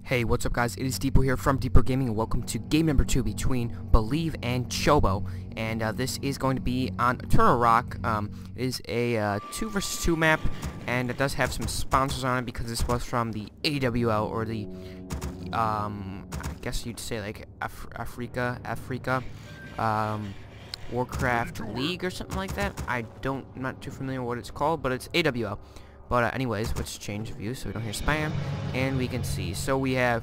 Hey, what's up guys? It is Deepo here from DPortGaming and welcome to game number 2 between Believe and Chobo. And this is going to be on Turtle Rock. It is a 2 versus 2 map, and it does have some sponsors on it because this was from the AWL, or the I guess you'd say like Afreeca Warcraft League or something like that. I'm not too familiar with what it's called, but it's AWL. But anyways, let's change the view so we don't hear spam, and we can see. So we have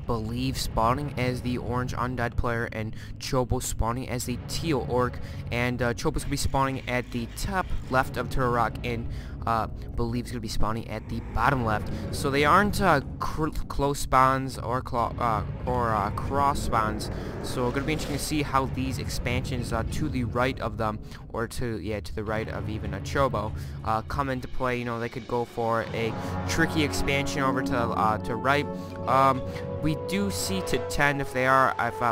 Believe spawning as the orange Undead player, and Chobo spawning as the teal orc, and Chobo's going to be spawning at the top left of Turtle Rock, and Believe's going to be spawning at the bottom left. So they aren't close spawns or cross spawns, so it's going to be interesting to see how these expansions to the right of them, or to the right of even a Chobo, come into play. You know, they could go for a tricky expansion over to right. We do see to 10 if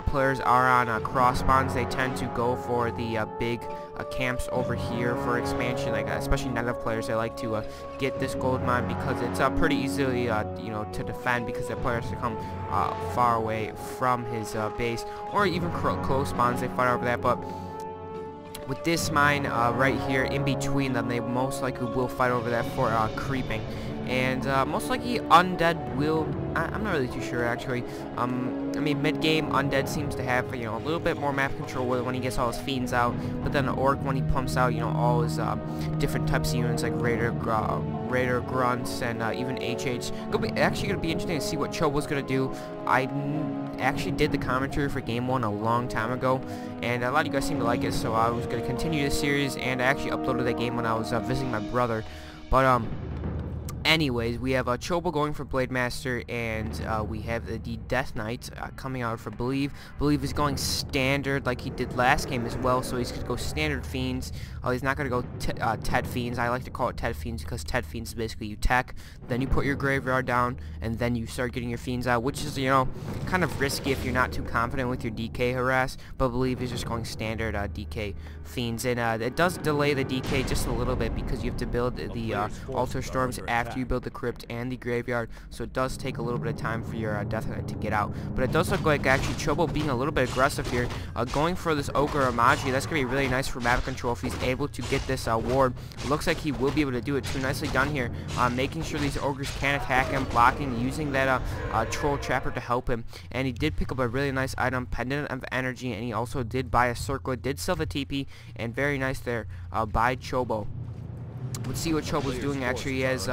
players are on cross spawns, they tend to go for the big camps over here for expansion. Like especially native players, they like to get this gold mine because it's pretty easily to defend, because the players to come far away from his base, or even close spawns, they fight over that. But with this mine right here in between them, they most likely will fight over that for creeping. And most likely Undead will, I'm not really too sure actually. I mean, mid-game Undead seems to have, a little bit more map control when he gets all his fiends out, but then the Orc, when he pumps out, all his different types of units like Raider, Grunts, and even HH. Actually going to be interesting to see what Chobo's going to do. I actually did the commentary for Game 1 a long time ago, and a lot of you guys seem to like it, so I was going to continue this series, and I actually uploaded that game when I was visiting my brother. But anyways, we have Chobo going for Blade Master, and we have the Death Knight coming out for Believe. Believe is going standard like he did last game as well, so he's going to go standard Fiends. He's not going to go Ted Fiends. I like to call it Ted Fiends because Ted Fiends is basically you tech, then you put your graveyard down, and then you start getting your Fiends out, which is, kind of risky if you're not too confident with your DK harass, but Believe is just going standard DK Fiends, and it does delay the DK just a little bit because you have to build the Altar Storms after you build the crypt and the graveyard, so it does take a little bit of time for your Death Knight to get out. But it does look like actually Chobo being a little bit aggressive here, going for this Ogre Amaji. That's going to be really nice for map control if he's able to get this ward. It looks like he will be able to do it too. Nicely done here, making sure these Ogres can attack him, blocking, using that Troll Trapper to help him. And he did pick up a really nice item, Pendant of Energy, and he also did buy a Circlet, did sell the TP, and very nice there by Chobo. Let's see what Chobo's doing. Actually, he has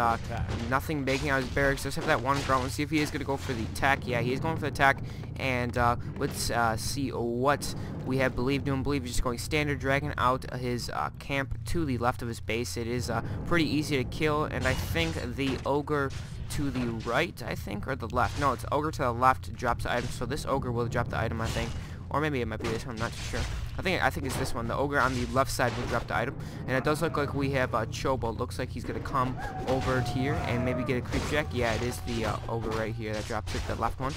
nothing making out his barracks. Just have that one grunt. Let's see if he is going to go for the attack. Yeah, he is going for the attack. And let's see what we have Believe doing. Believe is just going standard, dragging out his camp to the left of his base. It is pretty easy to kill, and I think the Ogre to the right, or the left. No, it's Ogre to the left drops the item. So this Ogre will drop the item, I think. Or maybe it might be this one, I'm not too sure. I think it's this one. The Ogre on the left side will drop the item. And it does look like we have Chobo. Looks like he's going to come over here and maybe get a creep jack. Yeah, it is the Ogre right here that drops it, the left one.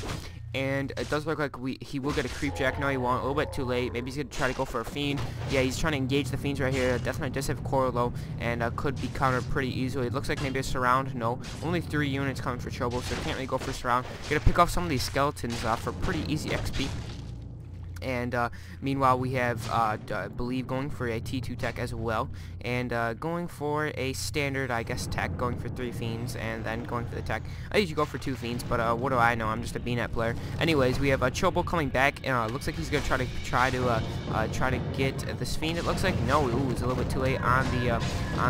And it does look like he will get a creep jack. No, he won't. A little bit too late. Maybe he's going to try to go for a fiend. Yeah, he's trying to engage the fiends right here. Death Knight does have Coralo, and could be countered pretty easily. It looks like maybe a surround. No, only 3 units coming for Chobo, so can't really go for surround. Going to pick off some of these skeletons for pretty easy XP. And meanwhile, we have Believe going for a T2 tech as well, and going for a standard, I guess, tech, going for 3 fiends, and then going for the tech. I usually go for 2 fiends, but what do I know? I'm just a BNet player. Anyways, we have Chobo coming back, and looks like he's gonna try to get this fiend. It looks like no, it's a little bit too late on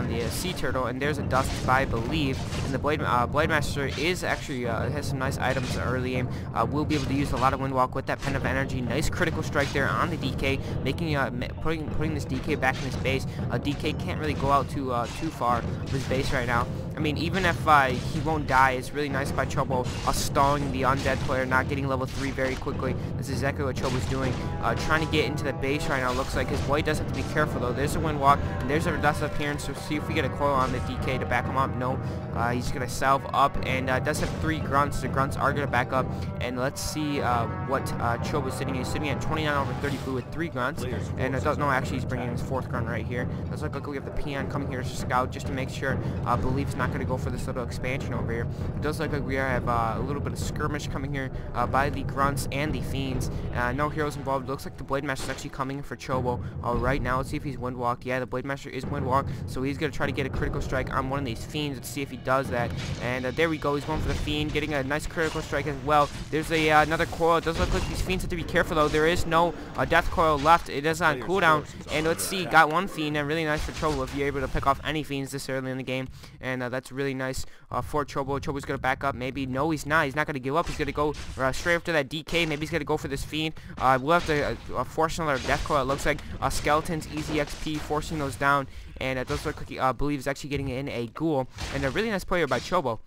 the sea turtle, and there's a dust by Believe, and the Blade Master is actually has some nice items early game. Will be able to use a lot of Windwalk with that Pen of Energy. Nice critical strike there on the DK, making putting this DK back in his base. DK can't really go out too far of his base right now. I mean, even if he won't die, it's really nice by Chobo stalling the Undead player, not getting level 3 very quickly. That's exactly what Chobo's doing, trying to get into the base right now. Looks like his boy does have to be careful though. There's a Windwalk, and there's a Dust Appearance, so see if we get a coil on the DK to back him up. No, he's going to salve up, and does have 3 grunts. The grunts are going to back up, and let's see what Chobo's sitting. He's sitting at 29 over 30 blue with 3 grunts. And it does no, actually he's bringing his 4th grunt right here. It does look like we have the peon coming here to scout just to make sure Belief's not going to go for this little expansion over here. It does look like we have a little bit of skirmish coming here by the grunts and the fiends. No heroes involved. It looks like the Blade Master is actually coming in for Chobo right now. Let's see if he's windwalked. Yeah, the Blade Master is windwalked, so he's going to try to get a critical strike on one of these fiends. Let's see if he does that. And there we go. He's going for the fiend, getting a nice critical strike as well. There's another coil. It does look like these fiends have to be careful though. There is no death coil left. It is on cooldown. And let's see, got one fiend, and really nice for Chobo if you're able to pick off any fiends this early in the game. And that's really nice for Chobo. Chobo's going to back up. Maybe, no, he's not. He's not going to give up. He's going to go straight after that DK. Maybe he's going to go for this fiend. We'll have to force another death coil. It looks like skeletons, easy XP, forcing those down. And it does look like he believes actually getting in a ghoul. And a really nice player by Chobo.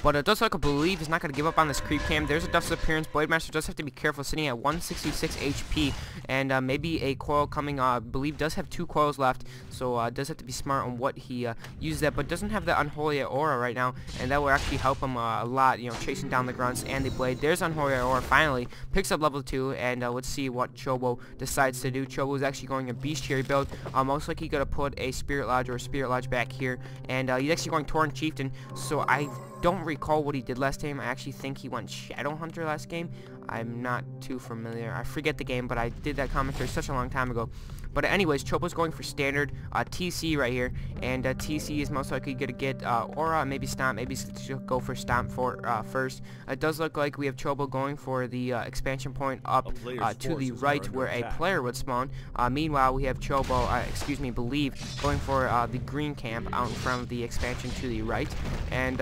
But it does look like Believe is not going to give up on this creep cam. There's a Dust Appearance. Blade Master does have to be careful, sitting at 166 HP. And maybe a coil coming. Believe does have 2 coils left, so does have to be smart on what he uses that. But doesn't have the Unholy Aura right now, and that will actually help him a lot, you know, chasing down the grunts and the blade. There's Unholy Aura finally. Picks up level 2, and let's see what Chobo decides to do. Chobo is actually going a Bestiary build. Most likely going to put a Spirit Lodge or a Spirit Lodge back here. And he's actually going Tauren Chieftain, so I don't recall what he did last game. I actually think he went Shadow Hunter last game. I'm not too familiar. I forget the game, but I did that commentary such a long time ago. But anyways, Chobo's going for standard TC right here, and TC is most likely going to get Aura, maybe Stomp. Maybe she'll go for Stomp first. It does look like we have Chobo going for the expansion point up to the right where a player would spawn. Meanwhile, we have Chobo, Believe, going for the green camp out in front of the expansion to the right, and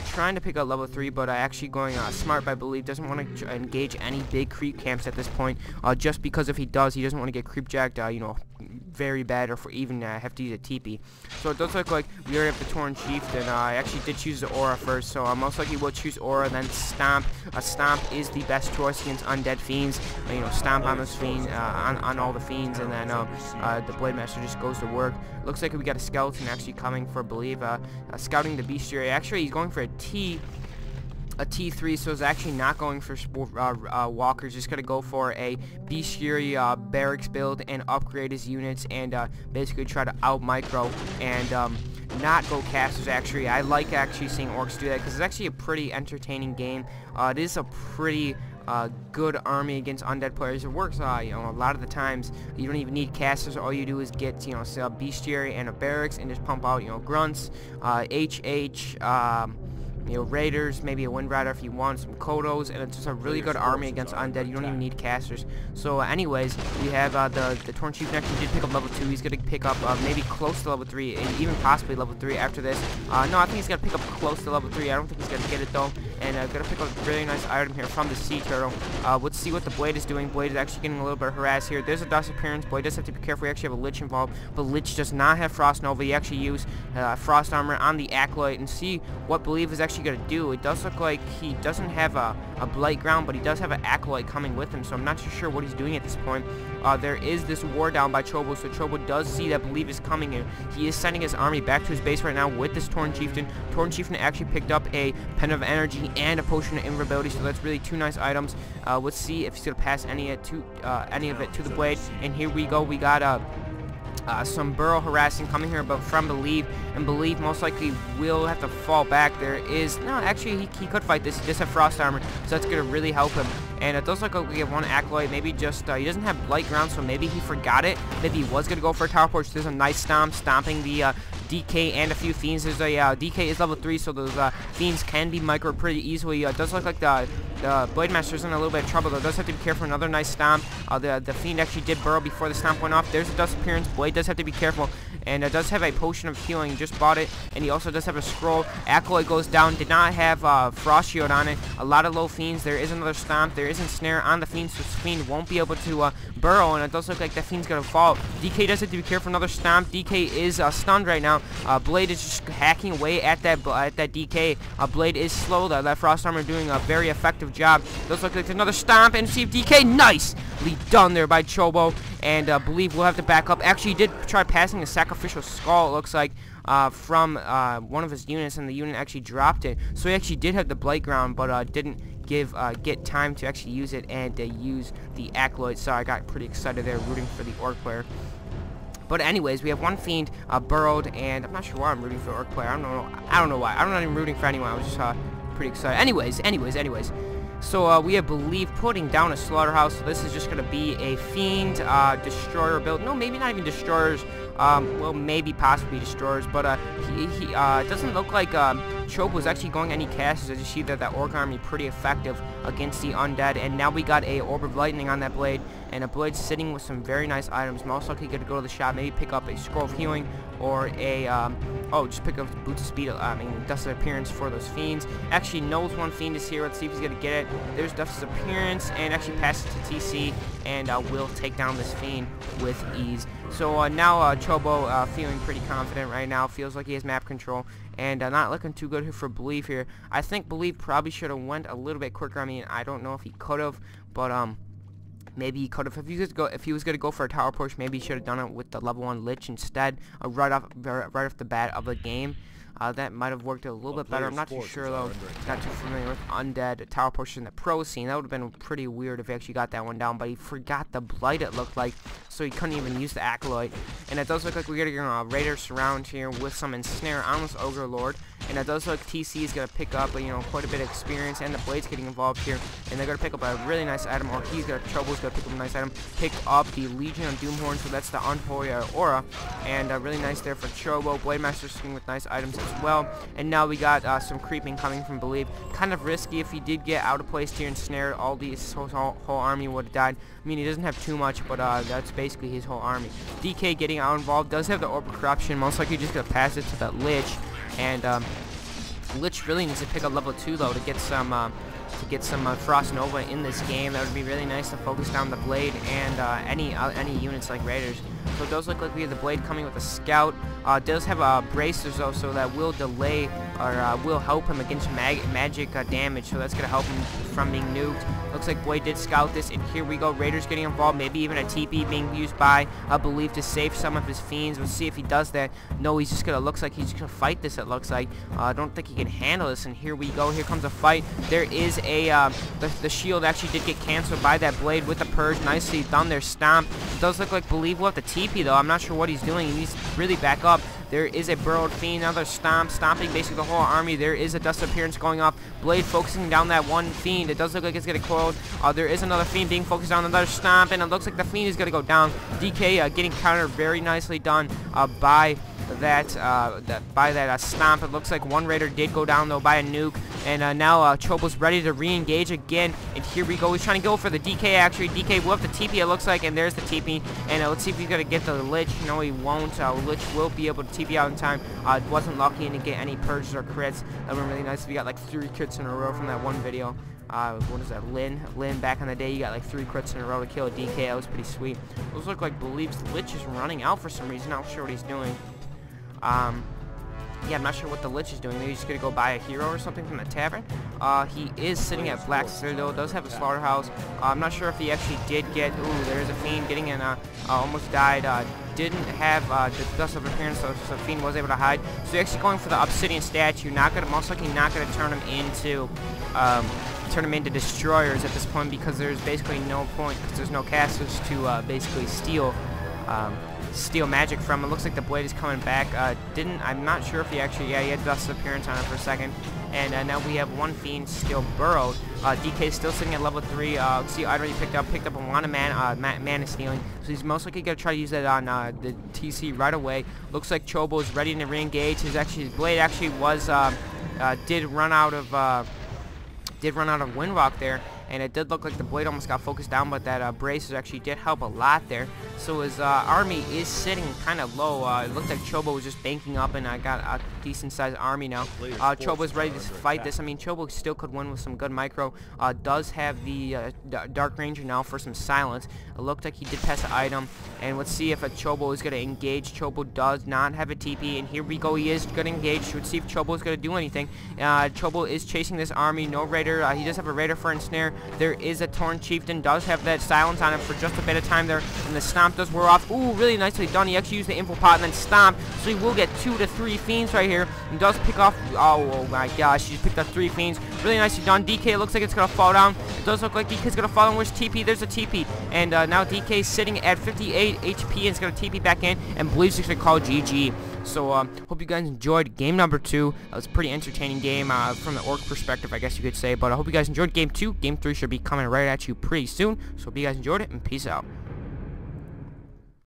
trying to pick up level 3, but actually going smart by Believe. Doesn't want to engage any big creep camps at this point, just because if he does, he doesn't want to get creep jacked, you know, very bad, or for even have to use a TP. So it does look like we already have the Tauren Chieftain. I actually did choose the Aura first, so most likely we'll choose Aura, then Stomp. Stomp is the best choice against Undead Fiends. You know, Stomp on those fiends, on all the fiends, and then the Blade Master just goes to work. Looks like we got a Skeleton actually coming for Believe, scouting the Bestiary. Actually, he's going for a T3, so it's actually not going for walkers. Just gonna go for a Bestiary barracks build and upgrade his units, and basically try to out micro and not go casters. Actually, I like actually seeing orcs do that because it's actually a pretty entertaining game. It is a pretty good army against undead players. It works, you know, a lot of the times you don't even need casters. All you do is get, you know, say a Bestiary and a barracks and just pump out, you know, grunts, you know, raiders, maybe a wind rider if you want, some kodos, and it's just a really good army against undead. You don't even need casters. So anyways, we have the Tauren Chieftain actually did pick up level 2. He's going to pick up maybe close to level 3, and even possibly level 3 after this. No, I think he's going to pick up close to level 3. I don't think he's going to get it though. And going to pick up a really nice item here from the Sea Turtle. Let's see what the Blade is doing. Blade is actually getting a little bit harassed here. There's a Dust Appearance. Blade does have to be careful. We actually have a Lich involved, but Lich does not have Frost Nova. He actually used Frost Armor on the Acolyte, and see what Believe is actually going to do. It does look like he doesn't have a Blight Ground, but he does have an Acolyte coming with him, so I'm not too sure what he's doing at this point. There is this war down by Chobo, so Chobo does see that Believe is coming in. He is sending his army back to his base right now with this Tauren Chieftain. Tauren Chieftain actually picked up a Pen of Energy and a Potion of Invulnerability, so that's really 2 nice items. Let's see if he's going to pass any of it to the Blade, and here we go. We got some burrow harassing coming here, but from Believe, and Believe most likely will have to fall back. There is, no, actually he could fight this. He does have Frost Armor, so that's going to really help him. And it does look like we have one Acolyte, maybe just, he doesn't have Blight Ground, so maybe he forgot it. Maybe he was going to go for a Tower Porch. There's a nice Stomp, stomping the DK and a few Fiends. There's a, DK is level 3, so those Fiends can be micro pretty easily. It does look like the Blade Master's in a little bit of trouble, though. Does have to be careful. Another nice Stomp. The Fiend actually did burrow before the Stomp went off. There's a Dust Appearance. Blade does have to be careful, and it does have a Potion of Healing. Just bought it, and he also does have a Scroll. Acolyte goes down. Did not have Frost Shield on it. A lot of low Fiends. There is another Stomp. There is a Snare on the Fiend, so the Fiend won't be able to burrow, and it does look like that Fiend's going to fall. DK does have to be careful. Another Stomp. DK is stunned right now. Blade is just hacking away at that DK. Blade is slow, though. That Frost Armor doing a very effective job. Does look like another Stomp, and see if DK. Nicely done there by Chobo, and Believe we'll have to back up. Actually, he did try passing a Sacrificial Skull, it looks like. from one of his units, and the unit actually dropped it. So he actually did have the Blight Ground, but didn't get time to actually use it and use the Acolyte. So I got pretty excited there, rooting for the Orc player. But anyways, we have one Fiend burrowed, and I'm not sure why I'm rooting for the Orc player. I don't know why. I'm not even rooting for anyone. I was just pretty excited. Anyways. So we have Believe putting down a Slaughterhouse. So this is just going to be a Fiend Destroyer build. No, maybe not even Destroyers. Well, maybe possibly Destroyers. But he doesn't look like Chobo was actually going any casters. As you see that Orc army pretty effective against the Undead. And now we got a Orb of Lightning on that blade. And a blade sitting with some very nice items. Most likely going to go to the shop, maybe pick up a Scroll of Healing or a, just pick up Boots of Speed, Dust of Appearance for those Fiends. Actually knows one Fiend is here. Let's see if he's going to get it. There's Dust of Appearance, and actually passes to TC, and will take down this Fiend with ease. So now Chobo feeling pretty confident right now. Feels like he has map control, and not looking too good for Believe here. I think Believe probably should have went a little bit quicker. I mean, I don't know if he could have, but maybe he could have. If he was going to go for a tower push, maybe he should have done it with the level 1 Lich instead, right off the bat of the game. That might have worked a little bit better. I'm not too sure though. Not too familiar with Undead tower push in the pro scene. That would have been pretty weird if he actually got that one down. But he forgot the Blight, it looked like, so he couldn't even use the Acolyte. And it does look like we're getting a Raider Surround here with some Ensnare on this Ogre Lord. And it does look like TC is going to pick up, quite a bit of experience, and the Blade's getting involved here. And they're going to pick up a really nice item, or Chobo's going to pick up a nice item. Pick up the Legion of Doomhorn, so that's the Unholy Aura. And really nice there for Chobo. Blade Master sitting with nice items as well. And now we got some creeping coming from Believe. Kind of risky if he did get out of place here and snared. His whole army would have died. I mean, he doesn't have too much, but that's basically his whole army. DK getting out involved. Does have the Orb of Corruption. Most likely just going to pass it to that Lich. And Lich really needs to pick up level 2 though to get some Frost Nova in this game. That would be really nice to focus down the Blade and any units like Raiders. So it does look like we have the Blade coming with a Scout. Does have bracers though, so that will delay or will help him against magic damage. So that's gonna help him from being nuked. Looks like Blade did scout this, and here we go. Raiders getting involved. Maybe even a TP being used by Believe to save some of his Fiends. We'll see if he does that. No, he's just gonna. Looks like he's just gonna fight this. It looks like. I don't think he can handle this. And here we go. Here comes a fight. There is a the shield actually did get canceled by that Blade with the Purge. Nicely done there. Stomp. It does look like Believe will have the TP though. I'm not sure what he's doing. He needs to really back up. There is a burrowed Fiend, another stomping basically the whole army. There is a Dust Appearance going off. Blade focusing down that one Fiend. It does look like it's getting coiled. There is another Fiend being focused on, another stomp, and it looks like the Fiend is going to go down. DK getting countered, very nicely done by that stomp. It looks like one Raider did go down though by a nuke, and now Chobo's ready to re-engage again. And here we go. He's trying to go for the DK. Actually, DK will have the TP. It looks like, and there's the TP. And let's see if he's gonna get the Lich. No, he won't. Lich will be able to TP out in time. Wasn't lucky to get any purges or crits. That would be really nice if we got like 3 crits in a row from that one video. What is that? Lynn back in the day, you got like 3 crits in a row to kill a DK. That was pretty sweet. Those look like Believe's Lich is running out for some reason. Not sure what he's doing. Yeah, I'm not sure what the Lich is doing. Maybe he's gonna go buy a hero or something from the tavern. He is sitting at Black Citadel. Does have a slaughterhouse. I'm not sure if he actually did get. Ooh, there's a Fiend getting in. Almost died. Didn't have the Dust of Appearance, so Fiend was able to hide. So you're actually going for the Obsidian statue. Most likely not gonna turn him into destroyers at this point, because there's basically no point, because there's no casters to basically steal magic from. It looks like the Blade is coming back. I'm not sure if he actually, yeah, he had Dust Appearance on it for a second. And now we have one Fiend still burrowed. DK is still sitting at level 3. See, I already picked up a lot of mana stealing. So he's most likely going to try to use that on the TC right away. Looks like Chobo is ready to re-engage. His Blade actually was, did run out of Windwalk there. And it did look like the Blade almost got focused down, but that bracers actually did help a lot there. So his army is sitting kind of low. It looked like Chobo was just banking up, and decent sized army now. Chobo's ready to fight this. I mean, Chobo still could win with some good micro. Does have the Dark Ranger now for some silence. It looked like he did pass an item, and let's see if a Chobo is going to engage. Chobo does not have a TP, and here we go. He is going to engage. Let's see if Chobo is going to do anything. Chobo is chasing this army. No Raider. He does have a Raider for ensnare. There is a Torn Chieftain. Does have that silence on him for just a bit of time there, and the stomp does wear off. Ooh, really nicely done. He actually used the info pot and then stomp, so he will get 2 to 3 fiends right here, and does pick off. Oh my gosh, he just picked up 3 fiends. Really nicely done. DK looks like it's going to fall down. It does look like DK's going to fall down. Where's TP? There's a TP, and now DK is sitting at 58 HP and is going to TP back in, and believes he's going to call GG. So, hope you guys enjoyed game number 2. It was a pretty entertaining game from the orc perspective, I guess you could say. But I hope you guys enjoyed game 2. Game 3 should be coming right at you pretty soon. So, hope you guys enjoyed it, and peace out.